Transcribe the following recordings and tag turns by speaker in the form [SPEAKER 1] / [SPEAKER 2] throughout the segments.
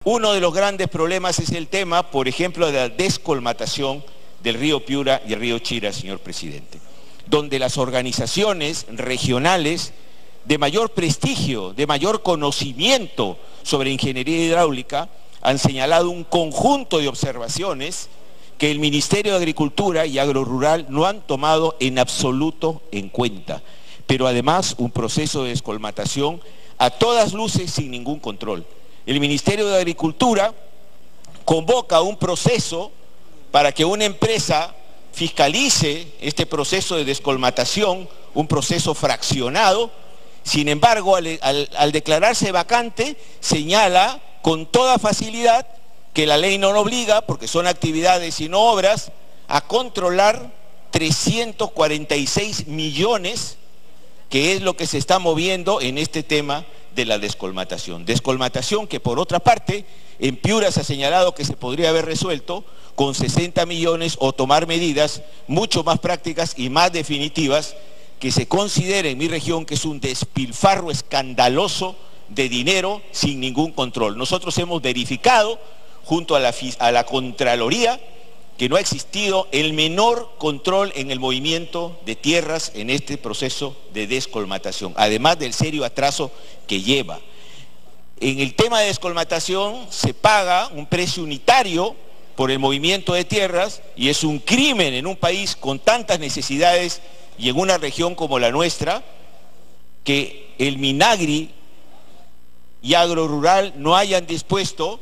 [SPEAKER 1] Uno de los grandes problemas es el tema, por ejemplo, de la descolmatación del río Piura y el río Chira, señor presidente, donde las organizaciones regionales de mayor prestigio, de mayor conocimiento sobre ingeniería hidráulica, han señalado un conjunto de observaciones que el Ministerio de Agricultura y Agrorural no han tomado en absoluto en cuenta, pero además un proceso de descolmatación a todas luces sin ningún control. El Ministerio de Agricultura convoca un proceso para que una empresa fiscalice este proceso de descolmatación, un proceso fraccionado. Sin embargo, al declararse vacante, señala con toda facilidad que la ley no lo obliga, porque son actividades y no obras, a controlar 346 millones, que es lo que se está moviendo en este tema de la descolmatación. Descolmatación que, por otra parte, en Piura se ha señalado que se podría haber resuelto con 60 millones o tomar medidas mucho más prácticas y más definitivas, que se considere en mi región que es un despilfarro escandaloso de dinero sin ningún control. Nosotros hemos verificado junto a la Contraloría que no ha existido el menor control en el movimiento de tierras en este proceso de descolmatación, además del serio atraso que lleva. En el tema de descolmatación se paga un precio unitario por el movimiento de tierras y es un crimen en un país con tantas necesidades y en una región como la nuestra que el Minagri y Agrorural no hayan dispuesto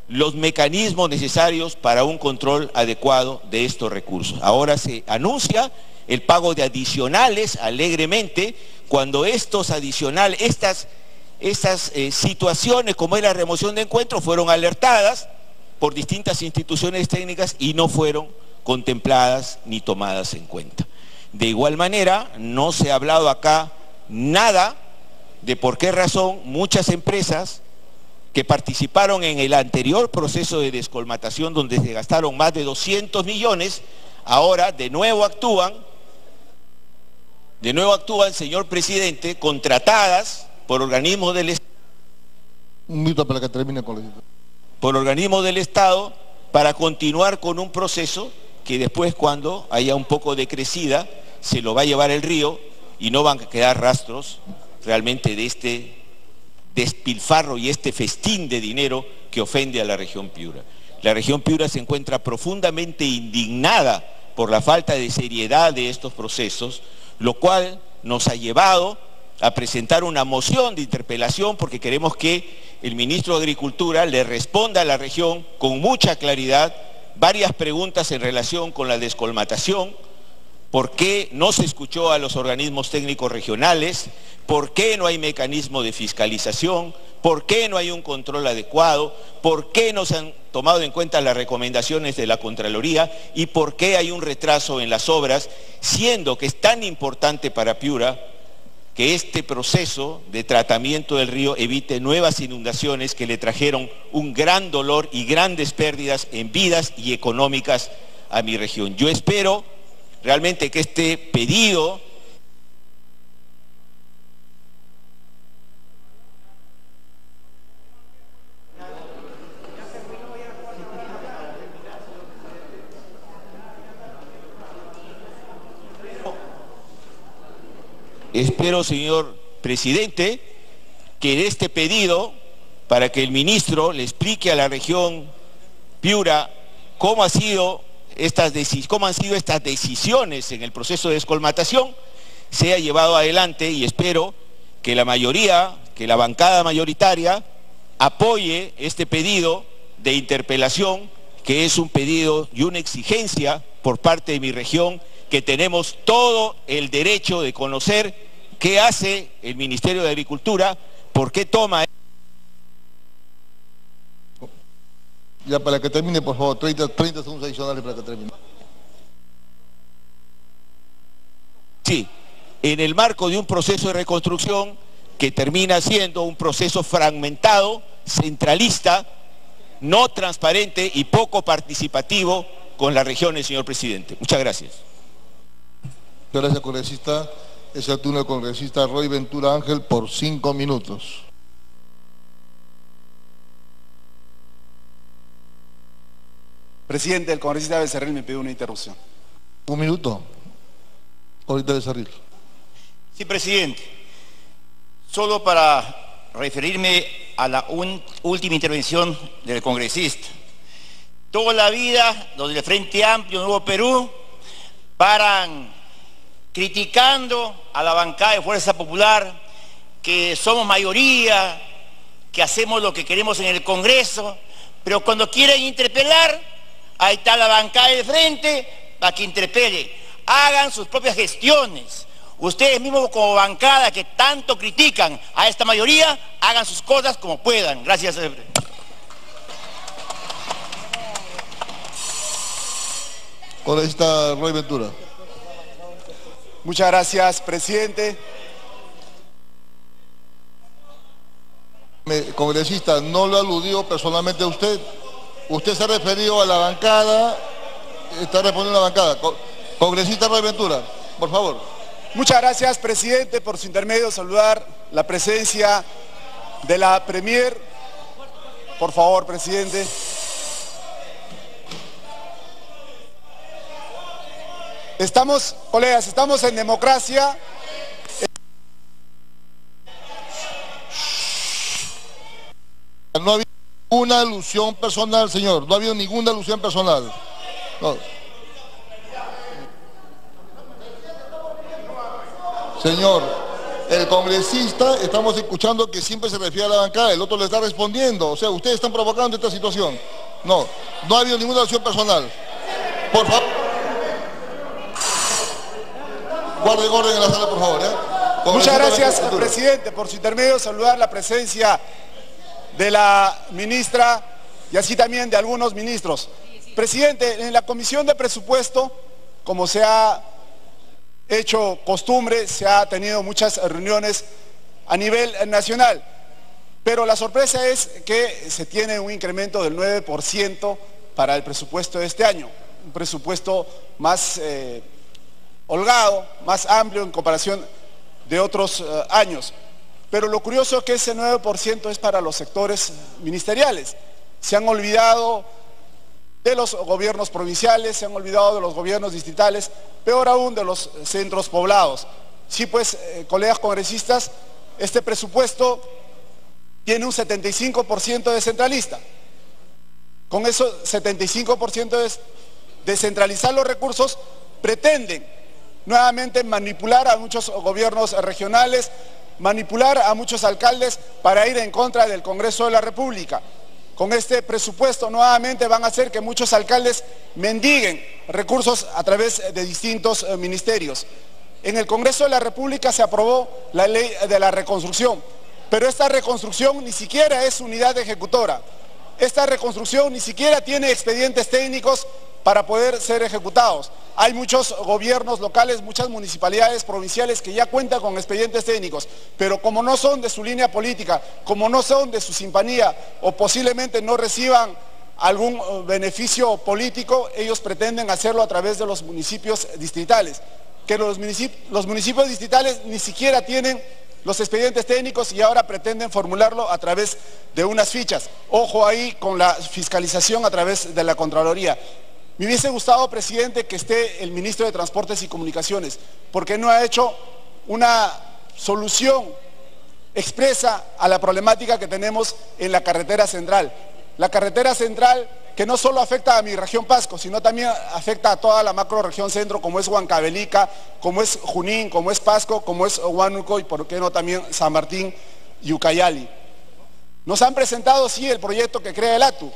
[SPEAKER 1] los mecanismos necesarios para un control adecuado de estos recursos. Ahora se anuncia el pago de adicionales alegremente, cuando estos adicionales, estas situaciones como es la remoción de encuentros fueron alertadas por distintas instituciones técnicas y no fueron contempladas ni tomadas en cuenta. De igual manera, no se ha hablado acá nada de por qué razón muchas empresas que participaron en el anterior proceso de descolmatación, donde se gastaron más de 200 millones, ahora de nuevo actúan, señor presidente, contratadas por organismos del Estado.
[SPEAKER 2] Un minuto para que termine con la...
[SPEAKER 1] Por organismos del Estado para continuar con un proceso que después, cuando haya un poco de crecida, se lo va a llevar el río y no van a quedar rastros realmente de este despilfarro y este festín de dinero que ofende a la región Piura. La región Piura se encuentra profundamente indignada por la falta de seriedad de estos procesos, lo cual nos ha llevado a presentar una moción de interpelación porque queremos que el ministro de Agricultura le responda a la región con mucha claridad varias preguntas en relación con la descolmatación. ¿Por qué no se escuchó a los organismos técnicos regionales? ¿Por qué no hay mecanismo de fiscalización? ¿Por qué no hay un control adecuado? ¿Por qué no se han tomado en cuenta las recomendaciones de la Contraloría? ¿Y por qué hay un retraso en las obras, siendo que es tan importante para Piura que este proceso de tratamiento del río evite nuevas inundaciones que le trajeron un gran dolor y grandes pérdidas en vidas y económicas a mi región? Yo espero realmente que este pedido señor presidente, que este pedido, para que el ministro le explique a la región Piura cómo han sido estas decisiones en el proceso de descolmatación, sea llevado adelante, y espero que la mayoría, que la bancada mayoritaria apoye este pedido de interpelación, que es un pedido y una exigencia por parte de mi región, que tenemos todo el derecho de conocer qué hace el Ministerio de Agricultura, por qué toma...
[SPEAKER 2] Ya para que termine, por favor, 30 segundos adicionales para que termine.
[SPEAKER 1] Sí, en el marco de un proceso de reconstrucción que termina siendo un proceso fragmentado, centralista, no transparente y poco participativo con las regiones, señor presidente. Muchas gracias.
[SPEAKER 2] Muchas gracias, congresista. Es el turno del congresista Roy Ventura Ángel por 5 minutos.
[SPEAKER 3] Presidente, el congresista Becerril me pidió una interrupción.
[SPEAKER 2] Un minuto. Ahorita Becerril.
[SPEAKER 4] Sí, presidente. Solo para referirme a la última intervención del congresista. Toda la vida, los del Frente Amplio Nuevo Perú paran criticando a la bancada de Fuerza Popular, que somos mayoría, que hacemos lo que queremos en el Congreso, pero cuando quieren interpelar, ahí está la bancada del frente para que interpele. Hagan sus propias gestiones. Ustedes mismos como bancada que tanto critican a esta mayoría, hagan sus cosas como puedan. Gracias, señor presidente.
[SPEAKER 2] Congresista Roy Ventura.
[SPEAKER 3] Muchas gracias, presidente.
[SPEAKER 2] Congresista, no lo aludió personalmente a usted. Usted se ha referido a la bancada, está respondiendo a la bancada. Congresista Roy Ventura, por favor.
[SPEAKER 3] Muchas gracias, presidente, por su intermedio saludar la presencia de la Premier. Por favor, presidente. Estamos, colegas, estamos en democracia.
[SPEAKER 2] No ha habido ninguna alusión personal, señor. No ha habido ninguna alusión personal. No. Señor, el congresista, estamos escuchando que siempre se refiere a la bancada, el otro le está respondiendo. O sea, ustedes están provocando esta situación. No, no ha habido ninguna alusión personal. Por favor. Guarden orden en la sala, por favor.
[SPEAKER 3] Muchas gracias, presidente, por su intermedio saludar la presencia de la ministra y así también de algunos ministros. Presidente, en la Comisión de Presupuesto, como se ha hecho costumbre, se ha tenido muchas reuniones a nivel nacional, pero la sorpresa es que se tiene un incremento del 9% para el presupuesto de este año, un presupuesto más holgado, más amplio en comparación de otros años. Pero lo curioso es que ese 9% es para los sectores ministeriales. Se han olvidado de los gobiernos provinciales, se han olvidado de los gobiernos distritales, peor aún de los centros poblados. Sí, pues, colegas congresistas, este presupuesto tiene un 75% descentralista. Con eso 75% de descentralizar los recursos, pretenden nuevamente manipular a muchos gobiernos regionales, manipular a muchos alcaldes para ir en contra del Congreso de la República. Con este presupuesto nuevamente van a hacer que muchos alcaldes mendiguen recursos a través de distintos ministerios. En el Congreso de la República se aprobó la ley de la reconstrucción, pero esta reconstrucción ni siquiera es unidad ejecutora. Esta reconstrucción ni siquiera tiene expedientes técnicos para poder ser ejecutados. Hay muchos gobiernos locales, muchas municipalidades provinciales que ya cuentan con expedientes técnicos, pero como no son de su línea política, como no son de su simpatía o posiblemente no reciban algún beneficio político, ellos pretenden hacerlo a través de los municipios distritales, que los municipios distritales ni siquiera tienen los expedientes técnicos y ahora pretenden formularlo a través de unas fichas. Ojo ahí con la fiscalización a través de la Contraloría. Me hubiese gustado, presidente, que esté el ministro de Transportes y Comunicaciones, porque no ha hecho una solución expresa a la problemática que tenemos en la carretera central. La carretera central que no solo afecta a mi región Pasco, sino también afecta a toda la macro-región centro, como es Huancavelica, como es Junín, como es Pasco, como es Huánuco y por qué no también San Martín y Ucayali. Nos han presentado, sí, el proyecto que crea el ATU,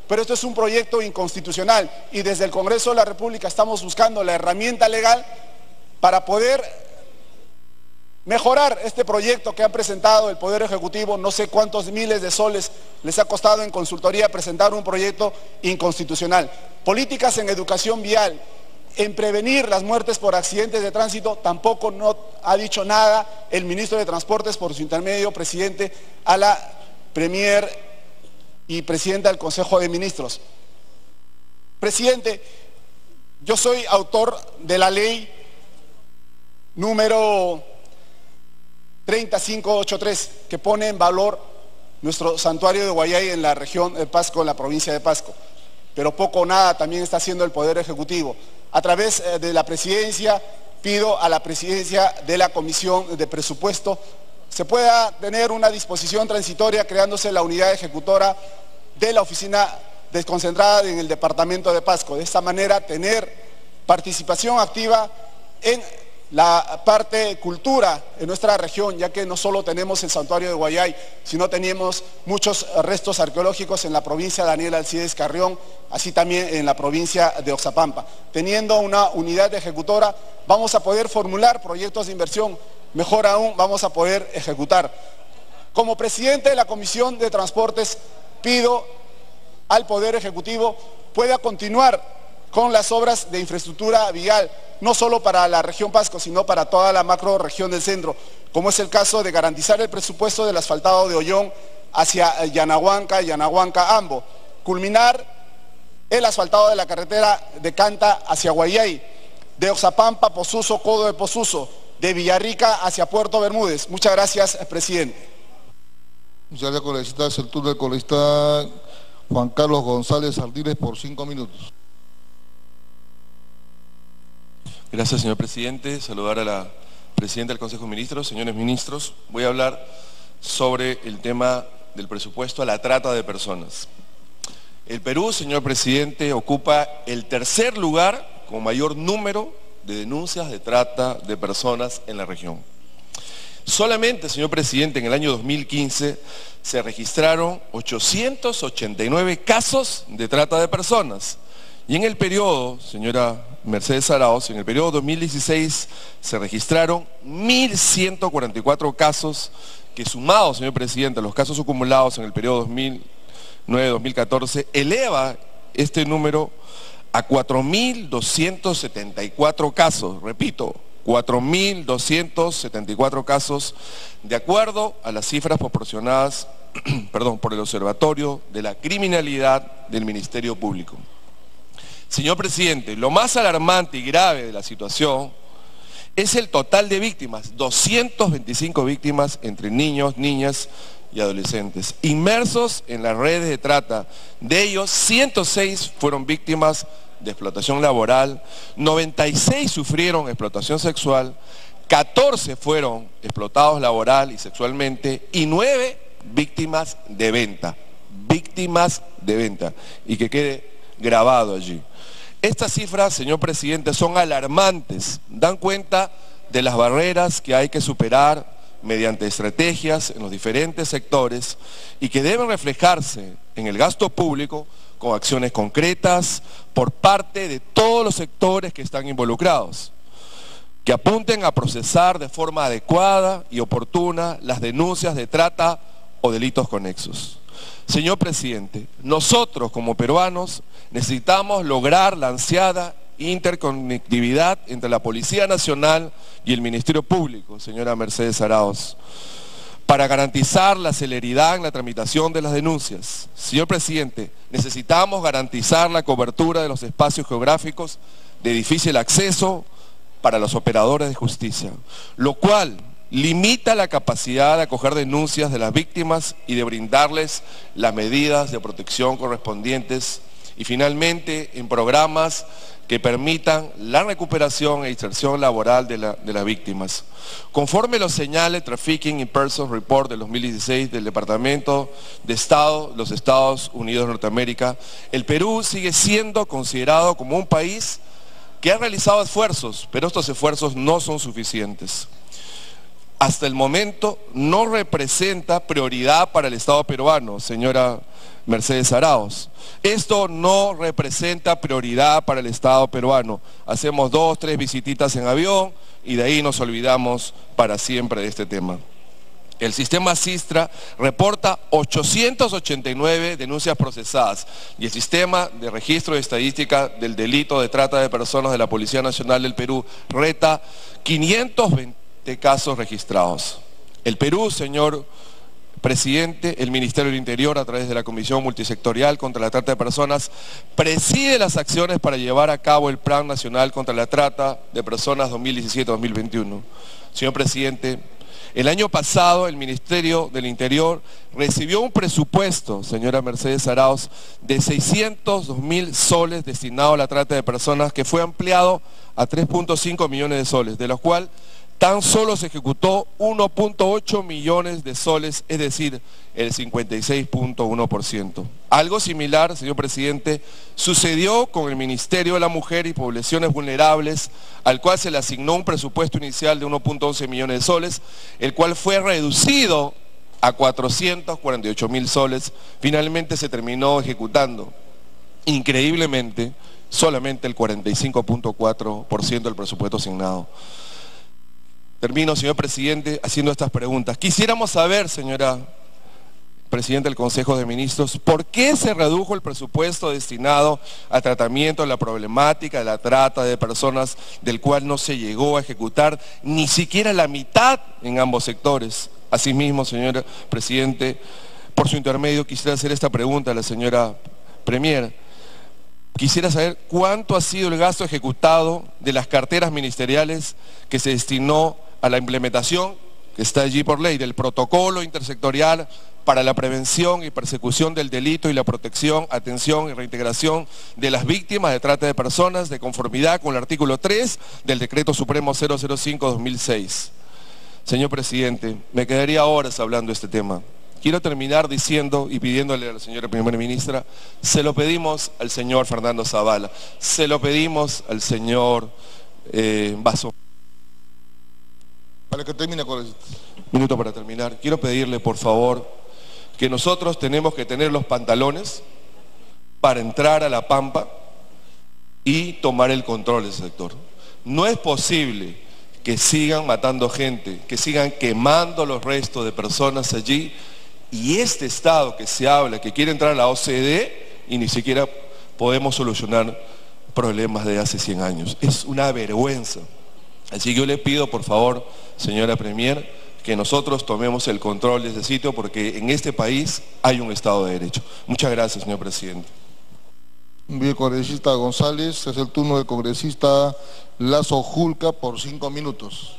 [SPEAKER 3] pero esto es un proyecto inconstitucional y desde el Congreso de la República estamos buscando la herramienta legal para poder mejorar este proyecto que ha presentado el Poder Ejecutivo. No sé cuántos miles de soles les ha costado en consultoría presentar un proyecto inconstitucional. Políticas en educación vial, en prevenir las muertes por accidentes de tránsito, tampoco no ha dicho nada el ministro de Transportes por su intermedio, presidente, a la Premier y presidenta del Consejo de Ministros. Presidente, yo soy autor de la ley número 3583, que pone en valor nuestro santuario de Guayay en la región de Pasco, en la provincia de Pasco. pero poco o nada también está haciendo el Poder Ejecutivo. A través de la Presidencia, pido a la Presidencia de la Comisión de Presupuesto se pueda tener una disposición transitoria creándose la unidad ejecutora de la oficina desconcentrada en el departamento de Pasco. De esta manera tener participación activa en la parte cultura en nuestra región, ya que no solo tenemos el santuario de Guayay, sino tenemos muchos restos arqueológicos en la provincia de Daniel Alcides Carrión, así también en la provincia de Oxapampa. Teniendo una unidad ejecutora, vamos a poder formular proyectos de inversión, mejor aún, vamos a poder ejecutar. Como presidente de la Comisión de Transportes, pido al Poder Ejecutivo pueda continuar con las obras de infraestructura vial, no solo para la región Pasco, sino para toda la macro región del centro, como es el caso de garantizar el presupuesto del asfaltado de Ollón hacia Yanahuanca-Ambo, culminar el asfaltado de la carretera de Canta hacia Guayay, de Oxapampa, Posuso, Codo de Posuso, de Villarrica hacia Puerto Bermúdez. Muchas gracias, presidente.
[SPEAKER 2] Muchas gracias, congresista. Es el turno del congresista Juan Carlos González Ardiles por 5 minutos.
[SPEAKER 5] Gracias, señor presidente. Saludar a la presidenta del Consejo de Ministros, señores ministros. Voy a hablar sobre el tema del presupuesto a la trata de personas. El Perú, señor presidente, ocupa el tercer lugar con mayor número de denuncias de trata de personas en la región. Solamente, señor presidente, en el año 2015 se registraron 889 casos de trata de personas. Y en el periodo, señora Mercedes Arauz, en el periodo 2016 se registraron 1.144 casos que, sumados, señor presidente, a los casos acumulados en el periodo 2009-2014, eleva este número a 4.274 casos, repito, 4.274 casos, de acuerdo a las cifras proporcionadas por el Observatorio de la Criminalidad del Ministerio Público. Señor presidente, lo más alarmante y grave de la situación es el total de víctimas, 225 víctimas entre niños, niñas y adolescentes, inmersos en las redes de trata. De ellos, 106 fueron víctimas de explotación laboral, 96 sufrieron explotación sexual, 14 fueron explotados laboral y sexualmente y 9 víctimas de venta. Y que quede grabado allí. Estas cifras, señor presidente, son alarmantes, dan cuenta de las barreras que hay que superar mediante estrategias en los diferentes sectores y que deben reflejarse en el gasto público con acciones concretas por parte de todos los sectores que están involucrados, que apunten a procesar de forma adecuada y oportuna las denuncias de trata o delitos conexos. Señor presidente, nosotros como peruanos necesitamos lograr la ansiada interconectividad entre la Policía Nacional y el Ministerio Público, señora Mercedes Arauz, para garantizar la celeridad en la tramitación de las denuncias. Señor presidente, necesitamos garantizar la cobertura de los espacios geográficos de difícil acceso para los operadores de justicia, lo cual limita la capacidad de acoger denuncias de las víctimas y de brindarles las medidas de protección correspondientes, y finalmente en programas que permitan la recuperación e inserción laboral de las víctimas. Conforme lo señala el Trafficking in Persons Report del 2016 del Departamento de Estado, los Estados Unidos de Norteamérica, el Perú sigue siendo considerado como un país que ha realizado esfuerzos, pero estos esfuerzos no son suficientes. Hasta el momento no representa prioridad para el Estado peruano, señora Mercedes Arauz. Esto no representa prioridad para el Estado peruano. Hacemos 2, 3 visititas en avión y de ahí nos olvidamos para siempre de este tema. El sistema SISTRA reporta 889 denuncias procesadas y el sistema de registro de estadística del delito de trata de personas de la Policía Nacional del Perú reta 520 casos registrados. El Perú, señor presidente, el Ministerio del Interior, a través de la Comisión Multisectorial contra la Trata de Personas, preside las acciones para llevar a cabo el Plan Nacional contra la Trata de Personas 2017-2021. Señor presidente, El año pasado el Ministerio del Interior recibió un presupuesto, señora Mercedes Arauz, de 602.000 soles destinado a la trata de personas, que fue ampliado a 3.5 millones de soles, de los cuales tan solo se ejecutó 1.8 millones de soles, es decir, el 56.1%. Algo similar, señor presidente, sucedió con el Ministerio de la Mujer y Poblaciones Vulnerables, al cual se le asignó un presupuesto inicial de 1.11 millones de soles, el cual fue reducido a 448.000 soles. Finalmente se terminó ejecutando, increíblemente, solamente el 45.4% del presupuesto asignado. Termino, señor presidente, haciendo estas preguntas. Quisiéramos saber, señora presidenta del Consejo de Ministros, ¿por qué se redujo el presupuesto destinado al tratamiento de la problemática de la trata de personas, del cual no se llegó a ejecutar ni siquiera la mitad en ambos sectores? Asimismo, señor presidente, por su intermedio quisiera hacer esta pregunta a la señora Premier. Quisiera saber cuánto ha sido el gasto ejecutado de las carteras ministeriales que se destinó a la implementación, que está allí por ley, del protocolo intersectorial para la prevención y persecución del delito y la protección, atención y reintegración de las víctimas de trata de personas, de conformidad con el artículo 3 del Decreto Supremo 005/2006. Señor presidente, me quedaría horas hablando de este tema. Quiero terminar diciendo y pidiéndole a la señora primera ministra, se lo pedimos al señor Fernando Zavala, se lo pedimos al señor Vaso.
[SPEAKER 2] Para que termine con eso.
[SPEAKER 5] Minuto para terminar. Quiero pedirle, por favor, que nosotros tenemos que tener los pantalones para entrar a La Pampa y tomar el control del sector. No es posible que sigan matando gente, que sigan quemando los restos de personas allí, y este Estado que se habla, que quiere entrar a la OCDE, y ni siquiera podemos solucionar problemas de hace 100 años. Es una vergüenza. Así que yo le pido, por favor, señora Premier, que nosotros tomemos el control de ese sitio, porque en este país hay un Estado de Derecho. Muchas gracias, señor presidente.
[SPEAKER 2] Bien, congresista González, es el turno del congresista Lazo Julca por 5 minutos.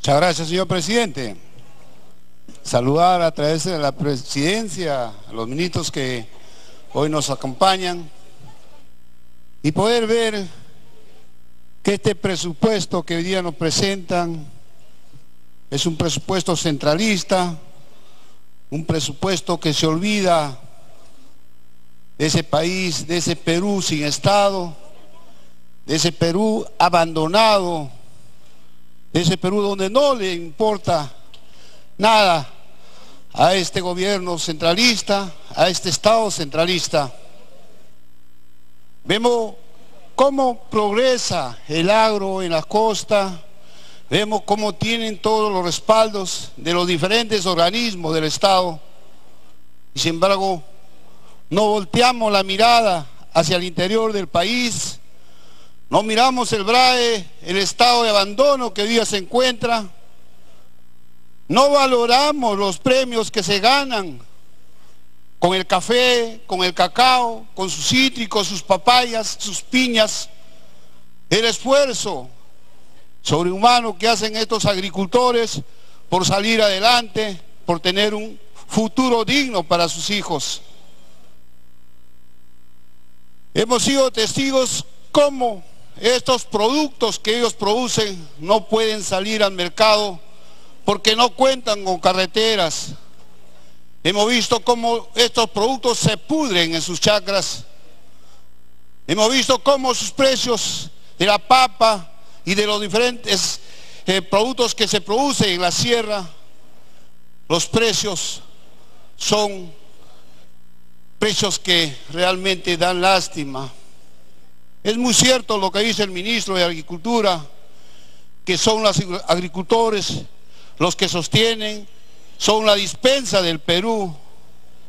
[SPEAKER 3] Muchas gracias, señor presidente. Saludar a través de la presidencia a los ministros que hoy nos acompañan y poder ver que este presupuesto que hoy día nos presentan es un presupuesto centralista, un presupuesto que se olvida de ese país, de ese Perú sin Estado, de ese Perú abandonado, de ese Perú donde no le importa nada a este gobierno centralista, a este Estado centralista. Vemos cómo progresa el agro en la costa, vemos cómo tienen todos los respaldos de los diferentes organismos del Estado, y sin embargo no volteamos la mirada hacia el interior del país. No miramos el BRAE, el estado de abandono que hoy día se encuentra. No valoramos los premios que se ganan con el café, con el cacao, con sus cítricos, sus papayas, sus piñas. El esfuerzo sobrehumano que hacen estos agricultores por salir adelante, por tener un futuro digno para sus hijos. Hemos sido testigos cómo estos productos que ellos producen no pueden salir al mercado porque no cuentan con carreteras. Hemos visto cómo estos productos se pudren en sus chacras. Hemos visto cómo sus precios de la papa y de los diferentes productos que se producen en la sierra, los precios son precios que realmente dan lástima. Es muy cierto lo que dice el ministro de Agricultura, que son los agricultores
[SPEAKER 6] los que sostienen son la dispensa del Perú.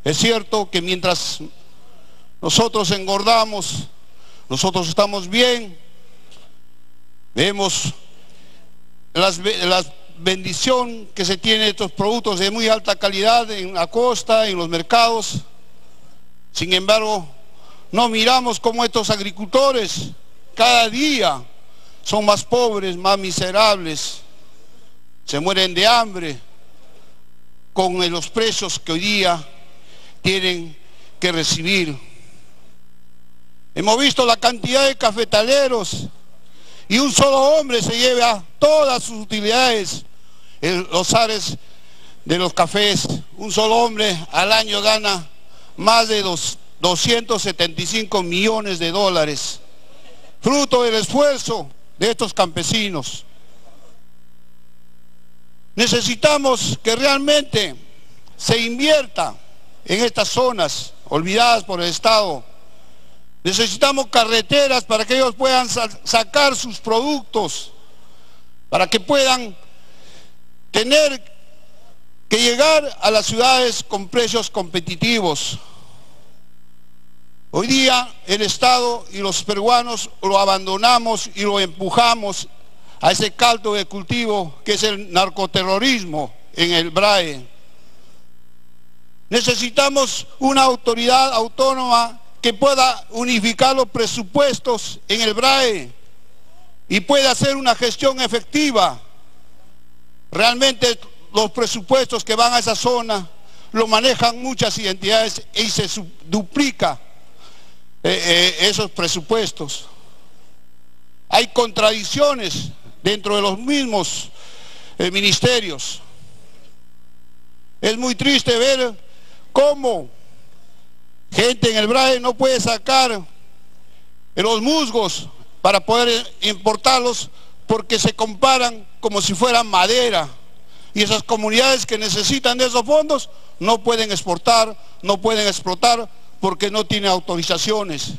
[SPEAKER 6] Es cierto que mientras nosotros engordamos, nosotros estamos bien, vemos la bendición que se tiene de estos productos de muy alta calidad en la costa, en los mercados. Sin embargo, no miramos cómo estos agricultores cada día son más pobres, más miserables, se mueren de hambre con los precios que hoy día tienen que recibir. Hemos visto la cantidad de cafetaleros y un solo hombre se lleva todas sus utilidades en los ares de los cafés. Un solo hombre al año gana más de 275 millones de dólares, fruto del esfuerzo de estos campesinos. Necesitamos que realmente se invierta en estas zonas olvidadas por el Estado. Necesitamos carreteras para que ellos puedan sacar sus productos, para que puedan tener que llegar a las ciudades con precios competitivos. Hoy día el Estado y los peruanos lo abandonamos y lo empujamos a ese caldo de cultivo que es el narcoterrorismo en el BRAE. Necesitamos una autoridad autónoma que pueda unificar los presupuestos en el BRAE y pueda hacer una gestión efectiva. Realmente los presupuestos que van a esa zona lo manejan muchas entidades y se duplica esos presupuestos. Hay contradicciones dentro de los mismos ministerios. Es muy triste ver cómo gente en el BRAE no puede sacar los musgos para poder importarlos porque se comparan como si fueran madera, y esas comunidades que necesitan de esos fondos no pueden exportar, no pueden explotar porque no tienen autorizaciones.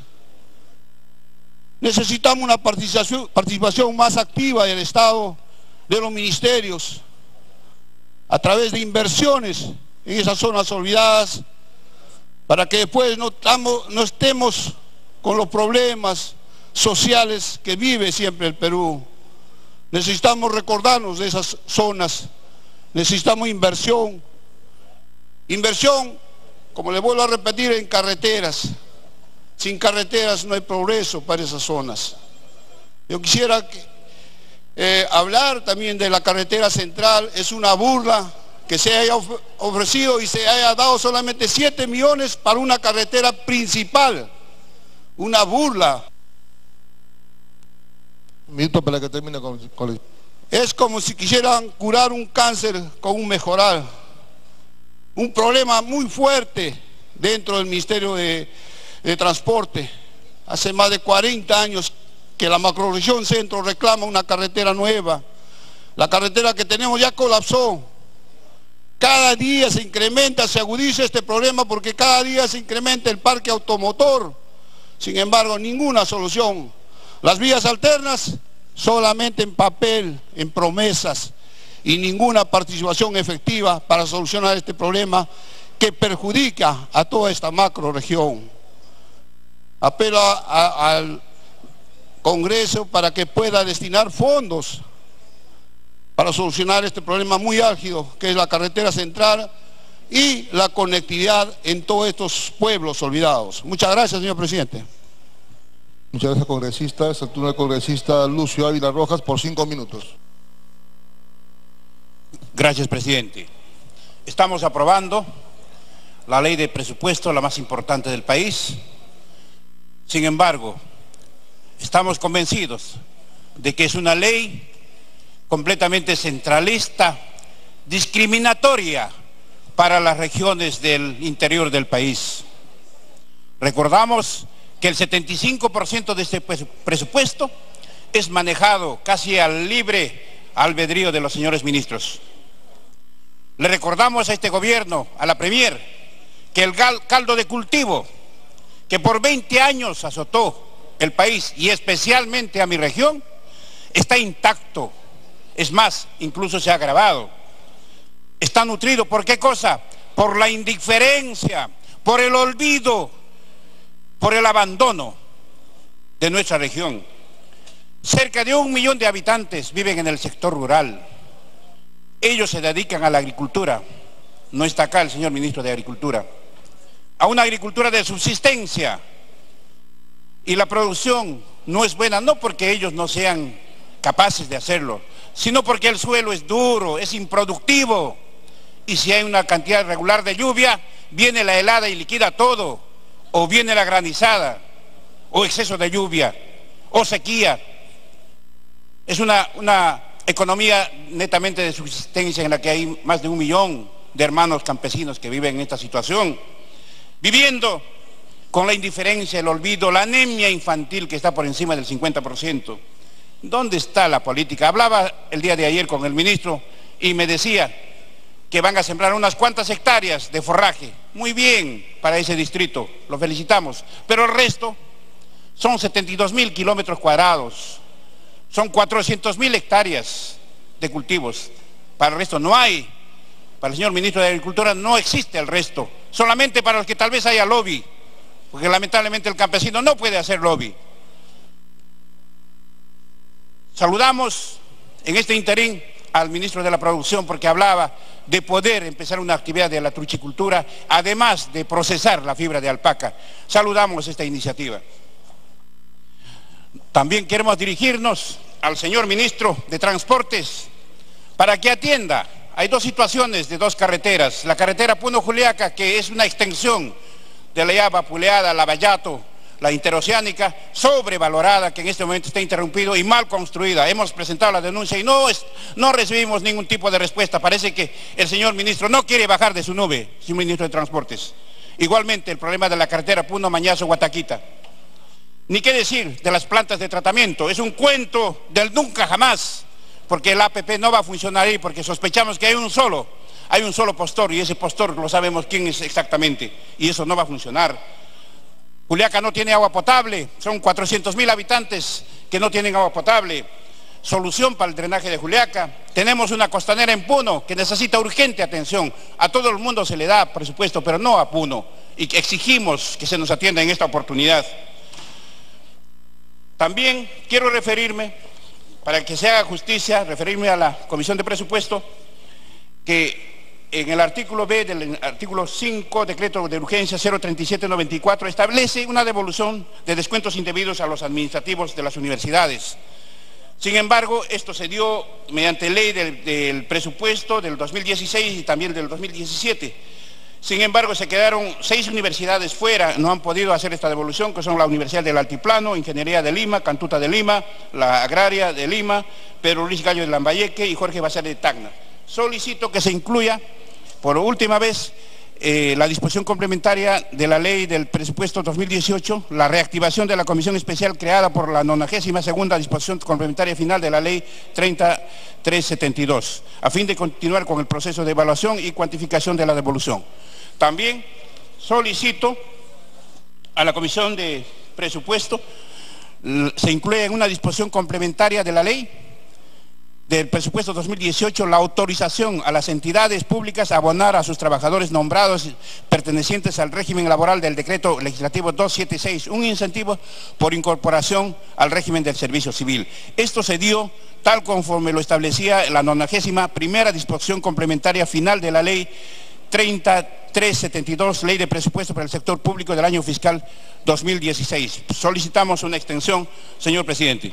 [SPEAKER 6] Necesitamos una participación más activa del Estado, de los ministerios, a través de inversiones en esas zonas olvidadas, para que después no estemos con los problemas sociales que vive siempre el Perú. Necesitamos recordarnos de esas zonas, necesitamos inversión, como les vuelvo a repetir, en carreteras. Sin carreteras no hay progreso para esas zonas. Yo quisiera hablar también de la carretera central. Es una burla que se haya ofrecido y se haya dado solamente 7 millones para una carretera principal. Una burla.
[SPEAKER 2] Un minuto para que termine con
[SPEAKER 6] Es como si quisieran curar un cáncer con un mejoral. Un problema muy fuerte dentro del Ministerio de Transporte. Hace más de 40 años que la macrorregión centro reclama una carretera nueva. La carretera que tenemos ya colapsó. Cada día se incrementa, se agudiza este problema porque cada día se incrementa el parque automotor. Sin embargo, ninguna solución. Las vías alternas solamente en papel, en promesas, y ninguna participación efectiva para solucionar este problema que perjudica a toda esta macrorregión. Apelo al Congreso para que pueda destinar fondos para solucionar este problema muy álgido que es la carretera central y la conectividad en todos estos pueblos olvidados. Muchas gracias, señor presidente.
[SPEAKER 2] Muchas gracias, congresista. Es el turno del congresista Lucio Ávila Rojas por 5 minutos.
[SPEAKER 7] Gracias, presidente. Estamos aprobando la ley de presupuesto, la más importante del país. Sin embargo, estamos convencidos de que es una ley completamente centralista, discriminatoria para las regiones del interior del país. Recordamos que el 75% de este presupuesto es manejado casi al libre albedrío de los señores ministros. Le recordamos a este gobierno, a la Premier, que el caldo de cultivo que por 20 años azotó el país y especialmente a mi región, está intacto. Es más, incluso se ha agravado. está nutrido, ¿por qué cosa? Por la indiferencia, por el olvido, por el abandono de nuestra región. Cerca de 1 millón de habitantes viven en el sector rural. Ellos se dedican a la agricultura. No está acá el señor ministro de Agricultura. A una agricultura de subsistencia. Y la producción no es buena, no porque ellos no sean capaces de hacerlo, sino porque el suelo es duro, es improductivo. Y si hay una cantidad regular de lluvia, viene la helada y liquida todo. O viene la granizada, o exceso de lluvia, o sequía. Es una economía netamente de subsistencia en la que hay más de 1 millón de hermanos campesinos que viven en esta situación, viviendo con la indiferencia, el olvido, la anemia infantil que está por encima del 50%. ¿Dónde está la política? Hablaba el día de ayer con el ministro y me decía que van a sembrar unas cuantas hectáreas de forraje. Muy bien para ese distrito, lo felicitamos. Pero el resto son 72.000 kilómetros cuadrados, son 400.000 hectáreas de cultivos. Para el resto no hay. Para el señor ministro de Agricultura no existe el resto. Solamente para los que tal vez haya lobby, porque lamentablemente el campesino no puede hacer lobby. Saludamos en este interín al ministro de la Producción porque hablaba de poder empezar una actividad de la truchicultura, además de procesar la fibra de alpaca. Saludamos esta iniciativa. También queremos dirigirnos al señor ministro de Transportes para que atienda. Hay 2 situaciones de 2 carreteras. La carretera Puno-Juliaca, que es una extensión de la ya vapuleada Lavallato, la interoceánica, sobrevalorada, que en este momento está interrumpido y mal construida. Hemos presentado la denuncia y no recibimos ningún tipo de respuesta. Parece que el señor ministro no quiere bajar de su nube, señor ministro de Transportes. Igualmente el problema de la carretera Puno-Mañazo-Guataquita. Ni qué decir de las plantas de tratamiento. Es un cuento del nunca jamás, porque el APP no va a funcionar ahí, porque sospechamos que hay un solo postor, y ese postor lo sabemos quién es exactamente, y eso no va a funcionar. Juliaca no tiene agua potable, son 400.000 habitantes que no tienen agua potable. Solución para el drenaje de Juliaca. Tenemos una costanera en Puno que necesita urgente atención. A todo el mundo se le da presupuesto, pero no a Puno, y que exigimos que se nos atienda en esta oportunidad. También quiero referirme, para que se haga justicia, referirme a la Comisión de Presupuesto, que en el artículo B del artículo 5, decreto de urgencia 03794, establece una devolución de descuentos indebidos a los administrativos de las universidades. Sin embargo, esto se dio mediante ley del presupuesto del 2016 y también del 2017. Sin embargo, se quedaron 6 universidades fuera, no han podido hacer esta devolución, que son la Universidad del Altiplano, Ingeniería de Lima, Cantuta de Lima, la Agraria de Lima, Pedro Luis Gallo de Lambayeque y Jorge Basadre de Tacna. Solicito que se incluya por última vez la disposición complementaria de la ley del presupuesto 2018, la reactivación de la comisión especial creada por la 92ª disposición complementaria final de la ley 3372, a fin de continuar con el proceso de evaluación y cuantificación de la devolución. También solicito a la comisión de presupuesto se incluya en una disposición complementaria de la ley del presupuesto 2018 la autorización a las entidades públicas a abonar a sus trabajadores nombrados pertenecientes al régimen laboral del decreto legislativo 276, un incentivo por incorporación al régimen del servicio civil. Esto se dio tal conforme lo establecía la 91ª disposición complementaria final de la ley 3372, ley de presupuesto para el sector público del año fiscal 2016. Solicitamos una extensión, señor presidente.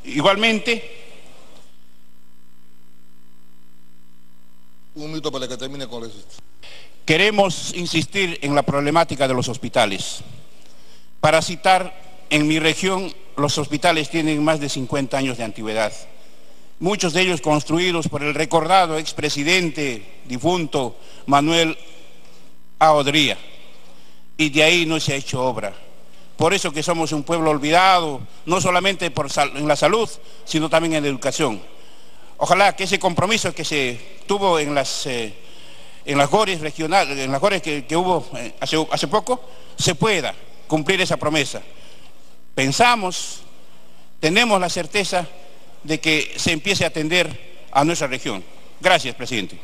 [SPEAKER 7] Igualmente,
[SPEAKER 2] un minuto para que termine con eso.
[SPEAKER 7] Queremos insistir en la problemática de los hospitales. Para citar, en mi región los hospitales tienen más de 50 años de antigüedad. Muchos de ellos construidos por el recordado expresidente difunto Manuel A. Odría. Y de ahí no se ha hecho obra. Por eso que somos un pueblo olvidado, no solamente en la salud, sino también en la educación. Ojalá que ese compromiso que se tuvo en las GORES regionales, en las GORES que hubo hace poco, se pueda cumplir esa promesa. Pensamos tenemos la certeza de que se empiece a atender a nuestra región. Gracias, presidente.